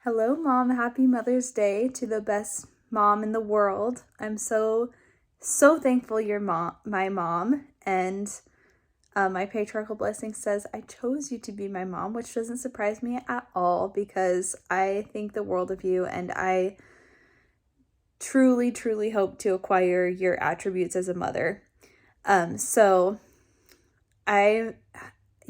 Hello, Mom. Happy Mother's Day to the best mom in the world. I'm so thankful you're my mom. And my patriarchal blessing says I chose you to be my mom, which doesn't surprise me at all because I think the world of you and I truly, truly hope to acquire your attributes as a mother. So I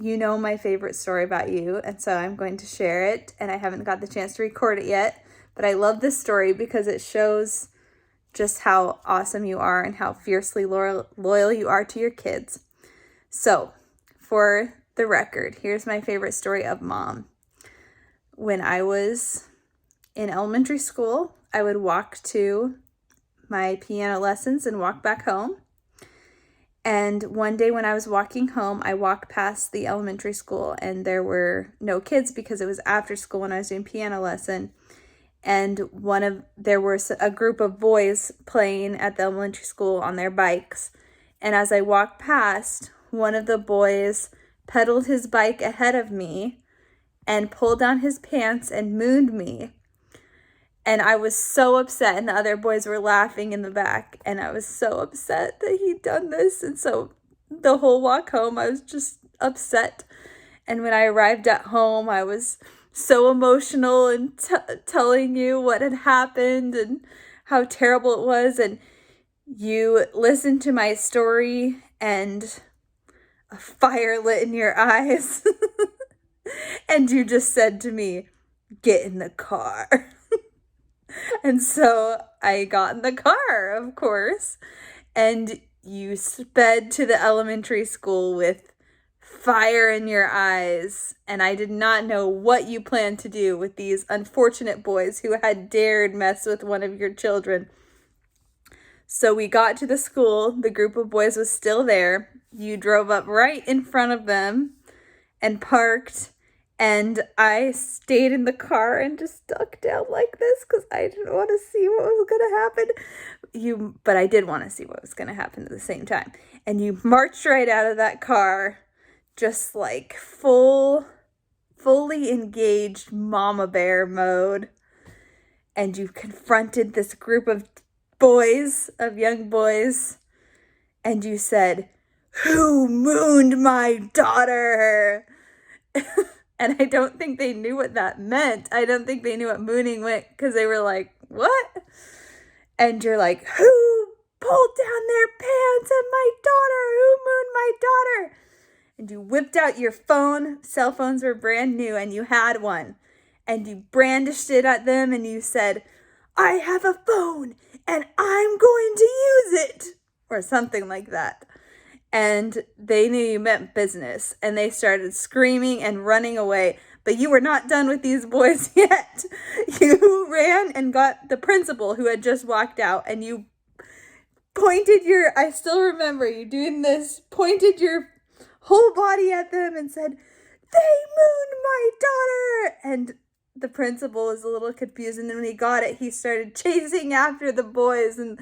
you know my favorite story about you, and so I'm going to share it, and I haven't got the chance to record it yet, but I love this story because it shows just how awesome you are and how fiercely loyal you are to your kids. So, for the record, here's my favorite story of Mom. When I was in elementary school, I would walk to my piano lessons and walk back home. And one day when I was walking home, I walked past the elementary school and there were no kids because it was after school when I was doing piano lesson. And there was a group of boys playing at the elementary school on their bikes. And as I walked past, one of the boys pedaled his bike ahead of me and pulled down his pants and mooned me. And I was so upset, and the other boys were laughing in the back, and I was so upset that he'd done this. And so the whole walk home, I was just upset. And when I arrived at home, I was so emotional and telling you what had happened and how terrible it was. And you listened to my story, and a fire lit in your eyes. And you just said to me, "Get in the car." And so I got in the car, of course, and you sped to the elementary school with fire in your eyes, and I did not know what you planned to do with these unfortunate boys who had dared mess with one of your children. So we got to the school, the group of boys was still there. You drove up right in front of them and parked. And I stayed in the car and just ducked down like this because I didn't want to see what was going to happen. But I did want to see what was going to happen at the same time. And you marched right out of that car, just like fully engaged mama bear mode. And you confronted this group of young boys, and you said, "Who mooned my daughter?" And I don't think they knew what that meant. I don't think they knew what mooning meant because they were like, "What?" And you're like, "Who pulled down their pants on my daughter? Who mooned my daughter?" And you whipped out your phone. Cell phones were brand new and you had one. And you brandished it at them and you said, "I have a phone and I'm going to use it." Or something like that. And they knew you meant business, and they started screaming and running away. But you were not done with these boys yet. You ran and got the principal who had just walked out, and you I still remember you doing this, pointed your whole body at them and said, "They mooned my daughter." And the principal was a little confused, and then when he got it, he started chasing after the boys, and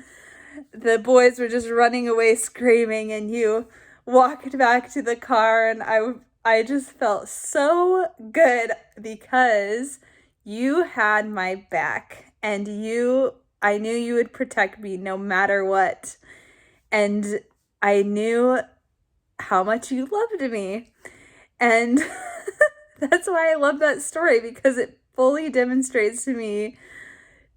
the boys were just running away screaming, and you walked back to the car, and I just felt so good because you had my back, and I knew you would protect me no matter what. And I knew how much you loved me. And that's why I love that story, because it fully demonstrates to me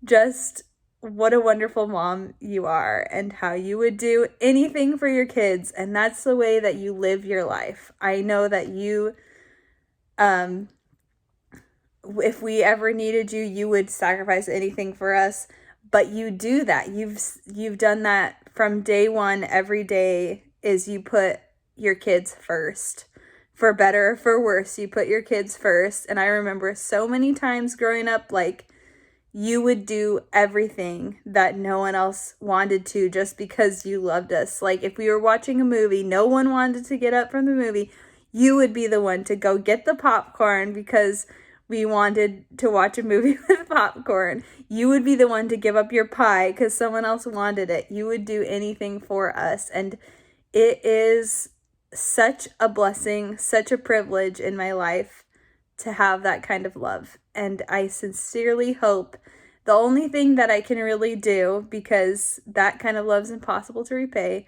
just what a wonderful mom you are and how you would do anything for your kids. And that's the way that you live your life. I know that you, if we ever needed you, you would sacrifice anything for us. But you do that. You've done that from day one. Every day is you put your kids first. For better or for worse, you put your kids first. And I remember so many times growing up, like, you would do everything that no one else wanted to just because you loved us. Like, if we were watching a movie, no one wanted to get up from the movie, you would be the one to go get the popcorn because we wanted to watch a movie with popcorn. You would be the one to give up your pie because someone else wanted it. You would do anything for us. And it is such a blessing, such a privilege in my life to have that kind of love. And I sincerely hope the only thing that I can really do, because that kind of love is impossible to repay,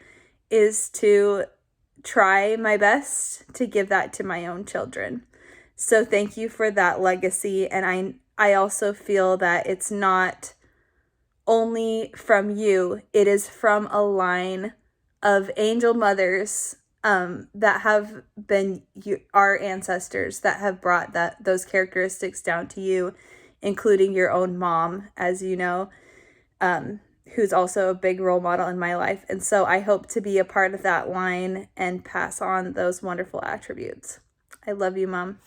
is to try my best to give that to my own children. So thank you for that legacy. And I also feel that it's not only from you, it is from a line of angel mothers that have been our ancestors that have brought those characteristics down to you, including your own mom, as you know, who's also a big role model in my life. And so I hope to be a part of that line and pass on those wonderful attributes. I love you, Mom.